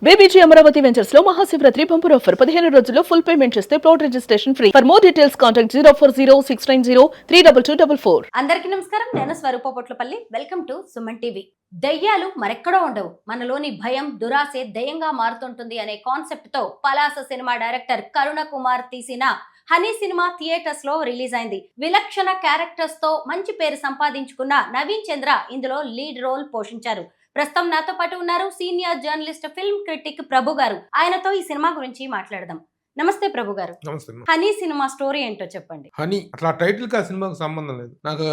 BBG Amaravati ventures లో Mahashivratri bumper offer 15 రోజుల్లో full payment చేస్తే plot registration free. For more details contact 04069032244. అందరికీ నమస్కారం. నేను Swaroopa Potlapalli. Welcome to Suman TV. దయ్యాలు మరెక్కడో ఉండవు, మనలోని భయం దురాశే దయ్యంగా మారుతుంటుంది అనే కాన్సెప్ట్ తో పలాస సినిమా డైరెక్టర్ కరుణ కుమార్ తీసిన హనీ సినిమా థియేటర్స్ లో రిలీజ్ అయింది. విలక్షణ క్యారెక్టర్స్ తో మంచి పేరు సంపాదించుకున్న నవీన్ చంద్ర ఇందులో లీడ్ రోల్ పోషించారు. ప్రస్తుతం నాతో పాటు ఉన్నారు సీనియర్ జర్నలిస్ట్, ఫిల్మ్ క్రిటిక్ ప్రభు గారు. ఆయనతో ఈ సినిమా గురించి మాట్లాడదాం. నమస్తే ప్రభు గారు. హనీ సినిమా స్టోరీ ఏంటో చెప్పండి. హనీ అట్లా టైటిల్ కి ఆ సినిమాకు సంబంధం లేదు. నాకు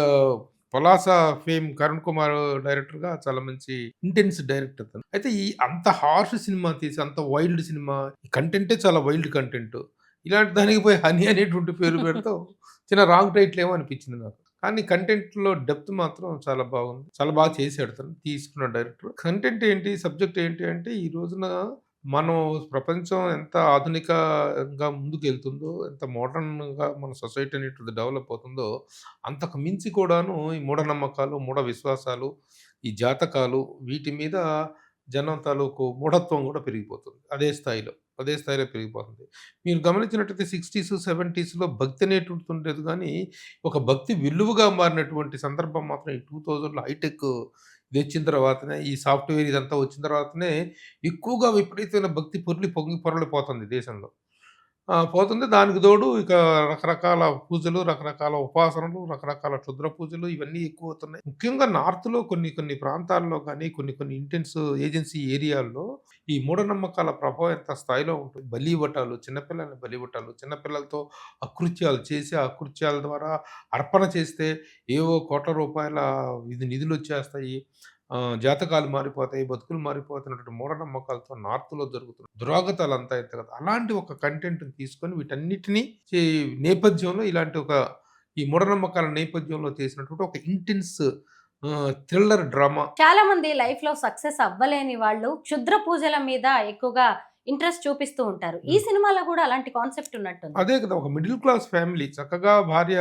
పలాస ఫేమ్ కరుణ్ కుమార్ డైరెక్టర్ గా చాలా మంచి ఇంటెన్స్ డైరెక్టర్ అతను. అయితే ఈ అంత హార్ష్ సినిమా తీసి అంత వైల్డ్ సినిమా, కంటెంటే చాలా వైల్డ్ కంటెంట్, ఇలాంటి దానికి పోయి హనీ అనేటువంటి పేరు పెడతా చిన్న రాంగ్ టైటిల్ ఏమో అనిపించింది నాకు. కానీ కంటెంట్లో డెప్త్ మాత్రం చాలా బాగుంది. చాలా బాగా చేసాడు తను తీసుకున్న డైరెక్టర్. కంటెంట్ ఏంటి, సబ్జెక్ట్ ఏంటి అంటే, ఈ రోజున మనం ప్రపంచం ఎంత ఆధునికంగా ముందుకు వెళ్తుందో, ఎంత మోడర్న్గా మన సొసైటీ అనేటువంటిది డెవలప్ అవుతుందో, అంతకు మించి కూడాను ఈ మూఢనమ్మకాలు, మూఢ విశ్వాసాలు, ఈ జాతకాలు, వీటి మీద జనం తాలూకు మూఢత్వం కూడా పెరిగిపోతుంది. అదే స్థాయిలో పెరిగిపోతుంది. మీరు గమనించినట్టయితే 60s 70sలో భక్తి అనేటువంటిది ఉండేది, కానీ ఒక భక్తి విలువగా మారినటువంటి సందర్భం మాత్రం ఈ 2000లో హైటెక్ ఇది వచ్చిన తర్వాతనే, ఈ సాఫ్ట్వేర్ ఇదంతా వచ్చిన తర్వాతనే ఎక్కువగా విపరీతమైన భక్తి పొంగి పొరలిపోతుంది దేశంలో. పోతుంది. దానికి తోడు ఇక రకరకాల పూజలు, రకరకాల ఉపాసనలు, రకరకాల క్షుద్ర పూజలు ఇవన్నీ ఎక్కువవుతున్నాయి. ముఖ్యంగా నార్త్‌లో కొన్ని ప్రాంతాల్లో కానీ, కొన్ని ఇంటెన్స్ ఏజెన్సీ ఏరియాల్లో ఈ మూఢనమ్మకాల ప్రభావం ఎంత స్థాయిలో ఉంటుంది. బలివ్వటాలు, చిన్నపిల్లల్ని బలివ్వటాలు, చిన్నపిల్లలతో అకృత్యాలు చేసి, ఆ అకృత్యాల ద్వారా అర్పణ చేస్తే ఏవో కోట్ల రూపాయల నిధులొచ్చేస్తాయి. జాతకాలు మారిపోతాయి, బతుకులు మారిపోతున్నటువంటి మూఢనమ్మకాలతో నార్త్‌లో జరుగుతున్న దురాగతాలంతా ఇంత కదా. అలాంటి ఒక కంటెంట్‌ని తీసుకొని వీటన్నిటిని నేపథ్యంలో ఇలాంటి ఈ మూఢనమ్మకాల నేపథ్యంలో చేసినటువంటి ఒక ఇంటెన్స్ థ్రిల్లర్ డ్రామా. చాలా మంది లైఫ్ లో సక్సెస్ అవ్వలేని వాళ్ళు క్షుద్ర పూజల మీద ఎక్కువగా ఇంట్రెస్ట్ చూపిస్తూ ఉంటారు. ఈ సినిమాలో కూడా అలాంటి కాన్సెప్ట్ ఉన్నట్టుంది. అదే కదా, ఒక మిడిల్ క్లాస్ ఫ్యామిలీ, చక్కగా భార్య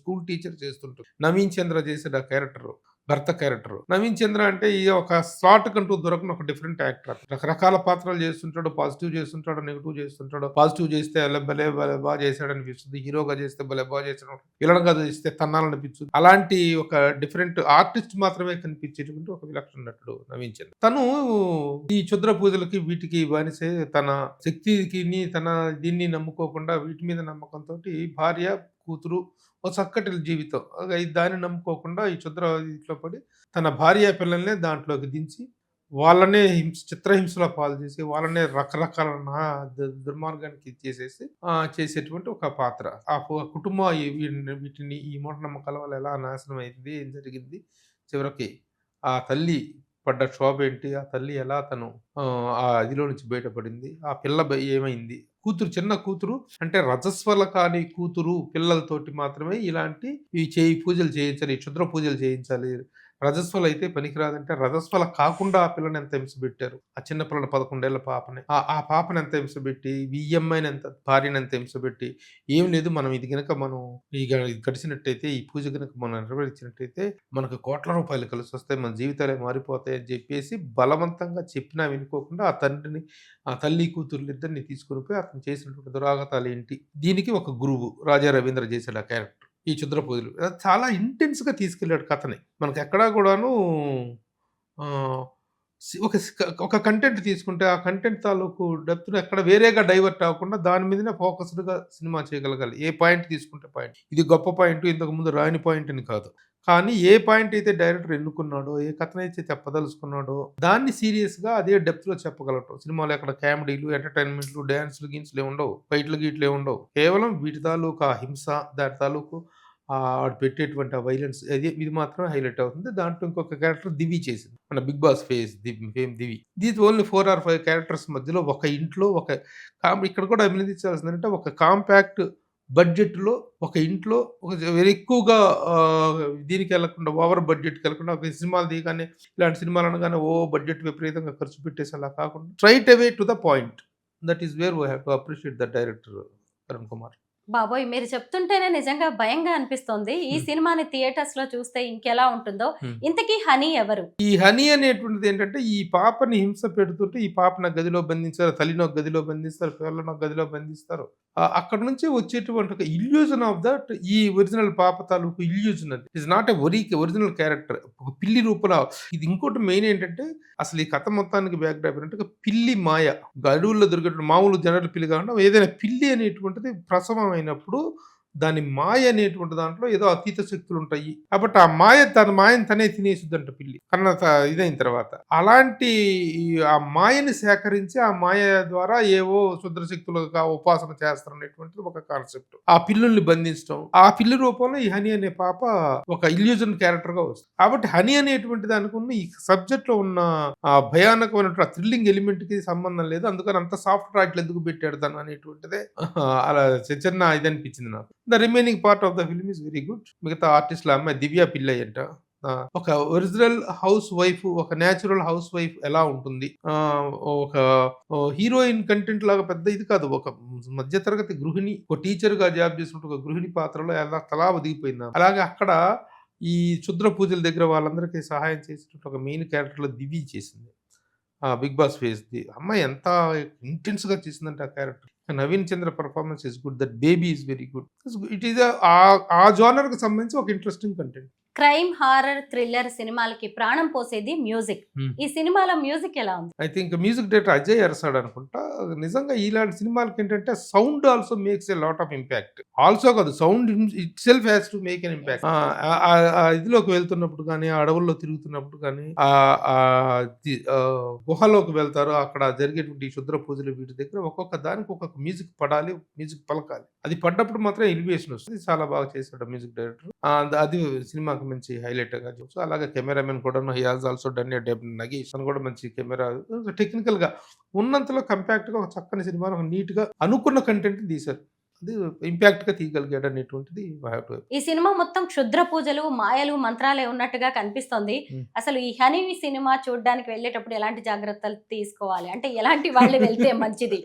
స్కూల్ టీచర్ చేస్తుంటారు. నవీన్ చంద్ర చేసే ఆ క్యారెక్టర్, భర్త క్యారెక్టర్. నవీన్ చంద్ర అంటే ఈ ఒక స్లాట్ కంటూ దొరకని ఒక డిఫరెంట్ యాక్టర్. రకరకాల పాత్రలు చేస్తుంటాడు. పాజిటివ్ చేస్తుంటాడు, నెగిటివ్ చేస్తుంటాడు. పాజిటివ్ చేస్తే భలే బాగా చేశాడు అనిపిస్తుంది, హీరోగా చేస్తే భలే బాగా చేశాడు, విలన్గా చేస్తే తన్నాలనిపించుంది. అలాంటి ఒక డిఫరెంట్ ఆర్టిస్ట్ మాత్రమే కనిపించేటువంటి ఒక విలక్షణ నటుడు నవీన్ చంద్ర. తను ఈ క్షుద్ర పూజలకి వీటికి బానిసే, తన శక్తికి తన దీన్ని నమ్ముకోకుండా వీటి మీద నమ్మకంతో భార్య కూతురు ఒక చక్కటి జీవితం, దాన్ని నమ్ముకోకుండా ఈ క్షుద్రలో పడి తన భార్య పిల్లల్ని దాంట్లోకి దించి వాళ్ళనే చిత్రహింసలో పాలు చేసి వాళ్ళనే రకరకాల దుర్మార్గానికి చేసేటువంటి ఒక పాత్ర. ఆ కుటుంబం వీటిని ఈ మూఢనమ్మకాల వల్ల ఎలా నాశనం అయింది, ఏం జరిగింది, చివరికి ఆ తల్లి పడ్డ క్షోభ ఏంటి, ఆ తల్లి ఎలా తను ఆ అదిలో నుంచి బయటపడింది, ఆ పిల్ల ఏమైంది, చిన్న కూతురు అంటే రజస్వల కాని కూతురు పిల్లలతోటి మాత్రమే ఇలాంటి ఈ పూజలు చేయించాలి, ఈ క్షుద్ర పూజలు చేయించాలి. రజస్వల అయితే పనికిరాదంటే రజస్వల కాకుండా ఆ పిల్లని ఎంత హింస పెట్టారు. ఆ చిన్న పిల్లని 11 ఏళ్ల పాపని, ఆ పాపని ఎంత హింస పెట్టి, ఈఎంఐని ఎంత, భార్యని ఎంత హింస పెట్టి, ఏం లేదు మనం ఇది కనుక మనం గడిచినట్టయితే, ఈ పూజ కనుక మనం నెరవేర్చినట్టయితే మనకు కోట్ల రూపాయలు కలిసి వస్తాయి, మన జీవితాలే మారిపోతాయి అని చెప్పేసి బలవంతంగా చెప్పినా వినుకోకుండా ఆ తండ్రిని, ఆ తల్లి కూతుర్లిద్దరిని తీసుకుని పోయి అతను చేసినటువంటి దురాగతాలు ఏంటి, దీనికి ఒక గురువు రాజా రవీంద్ర చేశాడు ఆ క్యారెక్టర్. ఈ క్షుద్ర పూజలు చాలా ఇంటెన్స్గా తీసుకెళ్ళాడు కథని. మనకు ఎక్కడా కూడాను ఒక కంటెంట్ తీసుకుంటే ఆ కంటెంట్ తాలూకు డెప్త్ను ఎక్కడ వేరేగా డైవర్ట్ అవ్వకుండా దాని మీదనే ఫోకస్డ్గా సినిమా చేయగలగాలి. ఏ పాయింట్ తీసుకుంటే పాయింట్, ఇది గొప్ప పాయింట్, ఇంతకుముందు రాని పాయింట్ అని కాదు. కానీ ఏ పాయింట్ అయితే డైరెక్టర్ ఎన్నుకున్నాడో, ఏ కథనైతే చెప్పదలుచుకున్నాడో దాన్ని సీరియస్గా అదే డెప్త్లో చెప్పగలటం. సినిమాలో ఎక్కడ కామెడీలు, ఎంటర్టైన్మెంట్లు, డ్యాన్స్లు, గీన్స్లు ఉండవు, ఫైట్లు గీట్లు ఉండవు. కేవలం వీటి తాలూకు ఆ హింస, దాని తాలూకు ఆడు పెట్టేటువంటి ఆ వైలెన్స్, ఇది మాత్రం హైలైట్ అవుతుంది. దాంట్లో ఇంకొక క్యారెక్టర్ దివి చేసింది, మన బిగ్ బాస్ ఫేమ్ దివి. దీని ఓన్లీ 4 or 5 క్యారెక్టర్స్ మధ్యలో ఒక ఇంట్లో ఇక్కడ కూడా అభినందించాల్సిందంటే ఒక కాంపాక్ట్ బడ్జెట్‌లో ఒక ఇంట్లో వెరీ ఎక్కువగా దీనికి వెళ్ళకుండా, ఓవర్ బడ్జెట్‌కి వెళ్ళకుండా, ఒక సినిమాలు తీయగానే, ఇలాంటి సినిమాలు అనగానే బడ్జెట్ విపరీతంగా ఖర్చు పెట్టేసి అలా కాకుండా straight away to the point. That is where we have to appreciate the director Karun Kumar. బాబోయ్! మీరు చెప్తుంటేనే నిజంగా భయంగా అనిపిస్తోంది. ఈ సినిమాని థియేటర్స్ లో చూస్తే ఇంకెలా ఉంటుందో. ఇంతకీ హనీ ఎవరు? ఈ హనీ అనేటువంటిది ఏంటంటే, ఈ పాపని హింస పెడుతుంటే, ఈ పాపని ఒక గదిలో బంధించారు, తల్లిని ఒక గదిలో బంధిస్తారు, పిల్లలను ఒక గదిలో బంధిస్తారు. అక్కడ నుంచి వచ్చేటువంటి ఒక ఇల్యూజన్ ఆఫ్ దట్ ఈ ఒరిజినల్ పాప తాలూకు ఇల్యూజన్ అది. It's not a original character. ఒక పిల్లి రూపంలో ఇది. ఇంకోటి మెయిన్ ఏంటంటే, అసలు ఈ కథ మొత్తానికి బ్యాక్ డ్రాప్ ఏంటంటే, ఒక పిల్లి మాయ. అడవుల్లో దొరికేటువంటి మామూలు జనరల్ పిల్లి కాకుండా ఏదైనా పిల్లి అనేటువంటిది ప్రసవం అయినప్పుడు దాని మాయ అనేటువంటి దాంట్లో ఏదో అతీత శక్తులు ఉంటాయి కాబట్టి ఆ మాయ తన మాయను తనే తినేసిద్దంట పిల్లి కన్నా ఇదైన తర్వాత. అలాంటి ఆ మాయని సేకరించి ఆ మాయ ద్వారా ఏవో శుద్ర శక్తులుగా ఉపాసన చేస్తారనేటువంటిది ఒక కాన్సెప్ట్. ఆ పిల్లుల్ని బంధించడం, ఆ పిల్లి రూపంలో ఈ హనీ అనే పాప ఒక ఇల్యూజన్ క్యారెక్టర్ గా వస్తుంది. కాబట్టి హనీ అనేటువంటి దానికి ఉన్న ఈ సబ్జెక్ట్ లో ఉన్న ఆ భయానకమైనటువంటి థ్రిల్లింగ్ ఎలిమెంట్ కి సంబంధం లేదు. అందుకని అంత సాఫ్ట్ టైటిల్ ఎందుకు పెట్టాడు దాన్ని అనేటువంటిదే అలా చిన్న ఇది అనిపించింది నాకు. The remaining part of the film is very good. మిగతా ఆర్టిస్టుల అమ్మాయి దివ్య పిల్లయ్య అంట. ఒక ఒరిజినల్ హౌస్ వైఫ్, ఒక న్యాచురల్ హౌస్ వైఫ్ ఎలా ఉంటుంది, ఒక హీరోయిన్ కంటెంట్ లాగా పెద్ద ఇది కాదు, ఒక మధ్యతరగతి గృహిణి, ఒక టీచర్ గా జాబ్ చేసినట్టు ఒక గృహిణి పాత్రలో ఎలా తలా ఒదిగిపోయింది. అలాగే అక్కడ ఈ క్షుద్ర పూజల దగ్గర వాళ్ళందరికీ సహాయం చేసినట్టు ఒక మెయిన్ క్యారెక్టర్ లో దివ్య చేసింది. బిగ్ బాస్ ఫేస్ ది అమ్మాయి ఎంత ఇంటెన్స్ గా చేసిందంటే ఆ character. Naveen Chandra performance is good, that baby is very good. It is ఆ జోనర్ కి సంబంధించి ఒక interesting content. Crime, horror, thriller సినిమాలకి ప్రాణం పోసేది మ్యూజిక్. ఈ సినిమాలో మ్యూజిక్ ఎలా ఉంది? I think music director Ajay Arasada అనుకుంటా. నిజంగా ఇలాంటి సినిమాలకి ఏంటంటే sound also makes a lot of impact. Also కాదు, sound itself has to make an impact. ఇదిలోకి వెళ్తున్నప్పుడు కానీ, అడవుల్లో తిరుగుతున్నప్పుడు కానీ, గుహలోకి వెళ్తారు, అక్కడ జరిగేటువంటి శుద్ర పూజలు వీటి దగ్గర ఒక్కొక్క దానికి ఒక్కొక్క మ్యూజిక్ పడాలి, మ్యూజిక్ పలకాలి. అది పడ్డప్పుడు మాత్రం ఎలివేషన్ వస్తుంది. చాలా బాగా చేశాడు మ్యూజిక్ డైరెక్టర్. అది సినిమాకి మంచి హైలైట్ గా చూసు. అలాగే కెమెరామెన్ కూడా he has also done a Nagesh అని కూడా మంచి కెమెరా టెక్నికల్ గా ఉన్నంతలో కంపాక్ట్ గా ఒక చక్కని సినిమా, ఒక నీట్ గా అనుకున్న కంటెంట్ తీశారు. అది ఇంపాక్ట్ గా తీయగలిగాడు అనేటువంటిది. ఈ సినిమా మొత్తం క్షుద్ర పూజలు, మాయలు, మంత్రాలే ఉన్నట్టుగా కనిపిస్తోంది. అసలు ఈ హనీ సినిమా చూడడానికి వెళ్ళేటప్పుడు ఎలాంటి జాగ్రత్తలు తీసుకోవాలి, అంటే ఎలాంటి వాళ్ళు వెళ్తే మంచిది?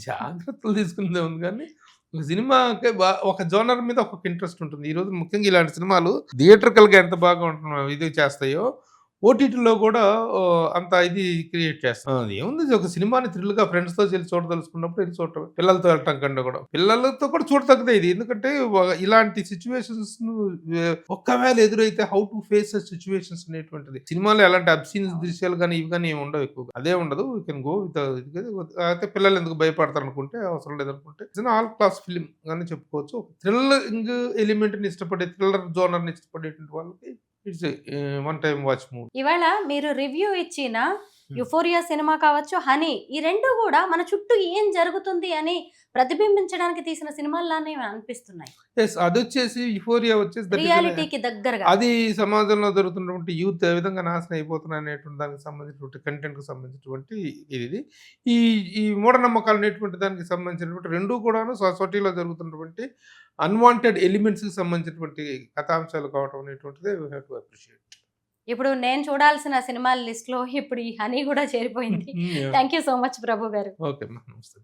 జాగ్రత్తలు తీసుకునేదే ఉంది కానీ ఒక సినిమాకి ఒక జోనర్ మీద ఒక ఇంట్రెస్ట్ ఉంటుంది. ఈ రోజు ముఖ్యంగా ఇలాంటి సినిమాలు థియేటర్కల్ గా ఎంత బాగా ఉంటున్నాయో ఇది చేస్తాయో ఓటీటీలో కూడా అంత ఇది క్రియేట్ చేస్తాం. అది ఏముంది, ఒక సినిమాని థ్రిల్ గా ఫ్రెండ్స్ తో వెళ్ళి చూడదలుచుకున్నప్పుడు వెళ్ళి చూడటం, పిల్లలతో వెళ్ళటం కంటే కూడా పిల్లలతో కూడా చూడతగ్గదే ఇది. ఎందుకంటే ఇలాంటి సిచ్యువేషన్స్ ఒక్కవేళ ఎదురైతే హౌ టు ఫేస్ సిచ్యువేషన్స్ అనేటువంటిది. సినిమాలో ఎలాంటి అబ్సీన్ దృశ్యాలు కానీ ఇవి కానీ ఏమి ఉండవు, ఎక్కువగా అదే ఉండదు. You can go with. అయితే పిల్లలు ఎందుకు భయపడతారు అనుకుంటే అవసరం లేదనుకుంటే ఇట్స్ ఆల్ క్లాస్ ఫిలిం అని చెప్పుకోవచ్చు. థ్రిల్లింగ్ ఎలిమెంట్ ని ఇష్టపడే, థ్రిల్లర్ జోనర్ ని ఇష్టపడేటువంటి వాళ్ళకి it's one time watch movie. ఇవాళ మీరు రివ్యూ ఇచ్చిన యుఫోరియా సినిమా కావచ్చు, హనీ, ఈ రెండు కూడా మన చుట్టూ ఏం జరుగుతుంది అని ప్రతిబింబించడానికి తీసిన సినిమాల్లానే అనిపిస్తున్నాయి. అది వచ్చేసి యుఫోరియా వచ్చేసి రియాలిటీకి దగ్గరగా అది సమాజంలో జరుగుతున్నటువంటి యూత్ ఏ విధంగా నాశనం అయిపోతున్నారు అనేటువంటి దానికి సంబంధించినటువంటి కంటెంట్ కి సంబంధించినటువంటి ఇది. ఈ మూఢనమ్మకాలు అనేటువంటి దానికి సంబంధించినటువంటి రెండు కూడాను సొసైటీలో జరుగుతున్నటువంటి అన్వాంటెడ్ ఎలిమెంట్స్ కి సంబంధించినటువంటి కథాంశాలు కావడం అనేటువంటిది వీ హావ్ టు అప్రిషియేట్. ఇప్పుడు నేను చూడాల్సిన సినిమాల లిస్ట్ లో ఇప్పుడు ఈ హనీ కూడా చేరిపోయింది. థ్యాంక్ యూ సో మచ్ ప్రభు గారు. ఓకే, నమస్తే.